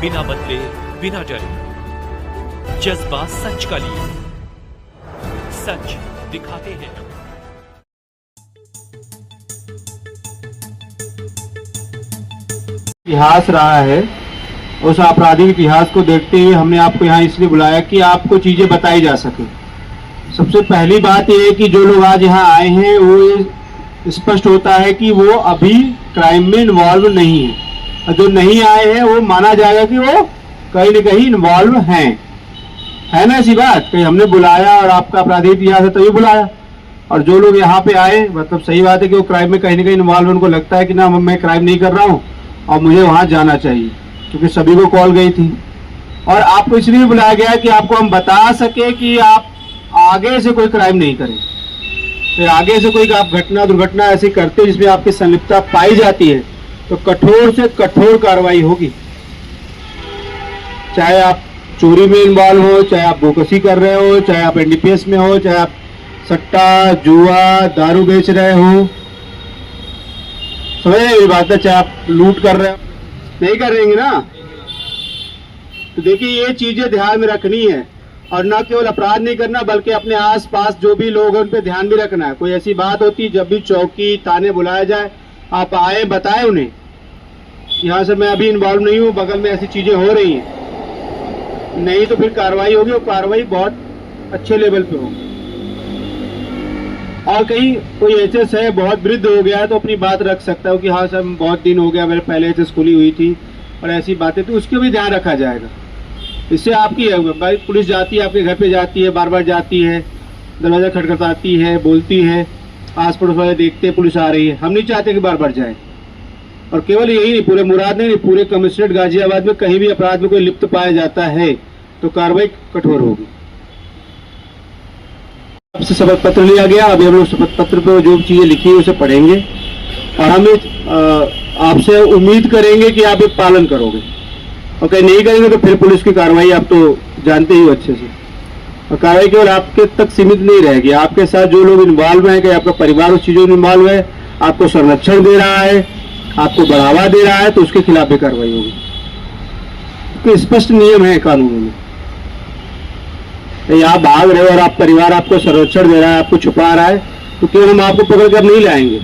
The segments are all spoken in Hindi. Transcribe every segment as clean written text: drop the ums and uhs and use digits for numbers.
बिना बदले बिना डरे, जज्बा सच का लिए, सच दिखाते हैं। इतिहास रहा है, उस आपराधिक इतिहास को देखते हुए हमने आपको यहाँ इसलिए बुलाया कि आपको चीजें बताई जा सके। सबसे पहली बात यह है कि जो लोग आज यहाँ आए हैं वो स्पष्ट होता है कि वो अभी क्राइम में इन्वॉल्व नहीं है, और जो नहीं आए हैं वो माना जाएगा कि वो कहीं न कहीं इन्वॉल्व हैं। है ना ऐसी बात? कहीं हमने बुलाया और आपका आपराधिक इतिहास है तभी बुलाया, और जो लोग यहाँ पे आए मतलब सही बात है कि वो क्राइम में कहीं न कहीं इन्वॉल्व, उनको लगता है कि ना मैं क्राइम नहीं कर रहा हूँ और मुझे वहाँ जाना चाहिए, क्योंकि सभी को कॉल गई थी। और आपको इसलिए बुलाया गया कि आपको हम बता सके कि आप आगे से कोई क्राइम नहीं करें। फिर आगे से कोई आप घटना दुर्घटना ऐसी करते हैं जिसमें आपकी संलिप्तता पाई जाती है तो कठोर से कठोर कार्रवाई होगी। चाहे आप चोरी में इन्वॉल्व हो, चाहे आप बोकसी कर रहे हो, चाहे आप एनडीपीएस में हो, चाहे आप सट्टा जुआ दारू बेच रहे हो, समझ रहे बात है, चाहे आप लूट कर रहे हो, नहीं करेंगे ना। तो देखिए ये चीजें ध्यान में रखनी है, और न केवल अपराध नहीं करना बल्कि अपने आसपास जो भी लोग हैं उन पे ध्यान भी रखना है। कोई ऐसी बात होती जब भी चौकी थाने बुलाया जाए आप आए, बताएं उन्हें यहाँ से मैं अभी इन्वॉल्व नहीं हूँ, बगल में ऐसी चीजें हो रही हैं, नहीं तो फिर कार्रवाई होगी, और कार्रवाई बहुत अच्छे लेवल पे होगी। और कहीं कोई एचएस है बहुत वृद्ध हो गया है तो अपनी बात रख सकता है कि हाँ सर बहुत दिन हो गया, मेरे पहले एचएस खुली हुई थी और ऐसी बातें, तो उसके भी ध्यान रखा जाएगा। इससे आपकी भाई पुलिस जाती है, आपके घर पे जाती है, बार बार जाती है, दरवाजा खटखटाती है, बोलती है, आस पड़ोस वाले देखते हैं पुलिस आ रही है। हम नहीं चाहते कि बार बार जाए। और केवल यही नहीं, पूरे मुराद नहीं, पूरे कमिश्नरेट गाजियाबाद में कहीं भी अपराध में कोई लिप्त पाया जाता है तो कार्रवाई कठोर होगी। आपसे शपथ पत्र लिया गया, अभी हम लोग शपथ पत्र पर जो चीजें लिखी है उसे पढ़ेंगे और हम आपसे उम्मीद करेंगे कि आप एक पालन करोगे, और कहीं नहीं करेंगे तो फिर पुलिस की कार्रवाई आप तो जानते ही हो अच्छे से। और कार्रवाई केवल आपके तक सीमित नहीं रहेगी, आपके साथ जो लोग इन्वॉल्व हैं, कि आपका परिवार उस चीजों में इन्वॉल्व है, आपको संरक्षण दे रहा है, आपको बढ़ावा दे रहा है, तो उसके खिलाफ भी कार्रवाई होगी। तो स्पष्ट नियम है कानूनों में। आप भाग रहे हो और आप परिवार आपको संरक्षण दे रहा है, आपको छुपा रहा है, तो केवल हम आपको पकड़ कर नहीं लाएंगे,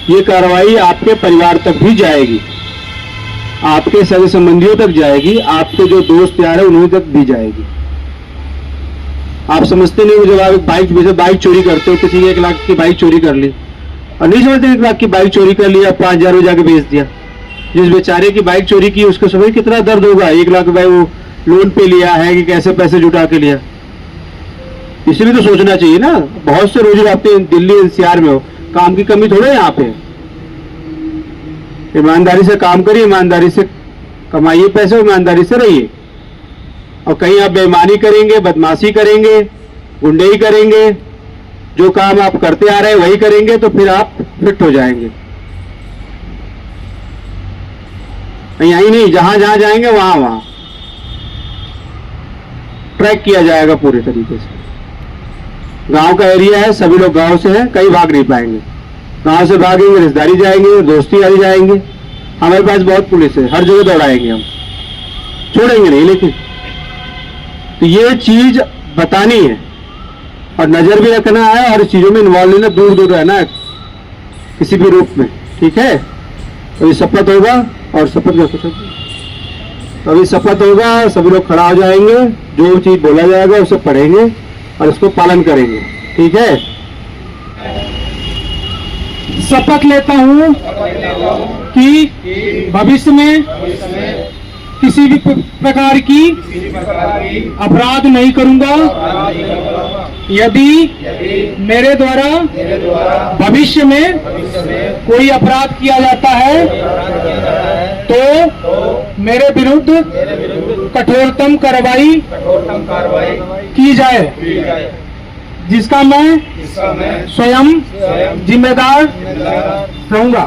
ये कार्रवाई आपके परिवार तक भी जाएगी, आपके सगे संबंधियों तक जाएगी, आपके जो दोस्त यार है उन्हीं तक भी जाएगी। आप समझते नहीं हो, जब आप बाइक चोरी करते हो, किसी 1 लाख की बाइक चोरी कर ली और नहीं समझते 1 लाख की बाइक चोरी कर ली और 5,000 में जाके बेच दिया। जिस बेचारे की बाइक चोरी की उसको समझ कितना दर्द होगा, 1 लाख रुपए वो लोन पे लिया है कि कैसे पैसे जुटा के लिया। इसलिए तो सोचना चाहिए ना। बहुत से रोजगार आप दिल्ली एनसीआर में हो, काम की कमी थोड़ा है यहाँ पे। ईमानदारी से काम करिए, ईमानदारी से कमाइए पैसे, ईमानदारी से रहिए। और कहीं आप बेईमानी करेंगे, बदमाशी करेंगे, गुंडेई करेंगे, जो काम आप करते आ रहे हैं वही करेंगे तो फिर आप फिट हो जाएंगे। यही नहीं, जहां जहां जाएंगे वहां वहां ट्रैक किया जाएगा पूरे तरीके से। गांव का एरिया है, सभी लोग गांव से हैं, कहीं भाग नहीं पाएंगे। गांव से भागेंगे रिश्तेदारी जाएंगे, दोस्ती वाली जाएंगे। हमारे पास बहुत पुलिस है, हर जगह दौड़ाएंगे, हम छोड़ेंगे नहीं। लेकिन तो ये चीज बतानी है और नजर भी रखना है, और इस चीजों में इन्वॉल्व लेना, दूर दूर रहना है किसी भी रूप में, ठीक है। तो ये शपथ होगा और शपथ का कुछ तो अभी शपथ होगा, सभी लोग खड़ा हो जाएंगे, जो चीज बोला जाएगा उसे पढ़ेंगे और उसको पालन करेंगे, ठीक है। शपथ लेता हूँ कि भविष्य में किसी भी प्रकार की अपराध नहीं करूंगा। यदि मेरे द्वारा भविष्य में कोई अपराध किया जाता है तो मेरे विरुद्ध कठोरतम कार्रवाई की जाए, जिसका मैं स्वयं जिम्मेदार रहूंगा।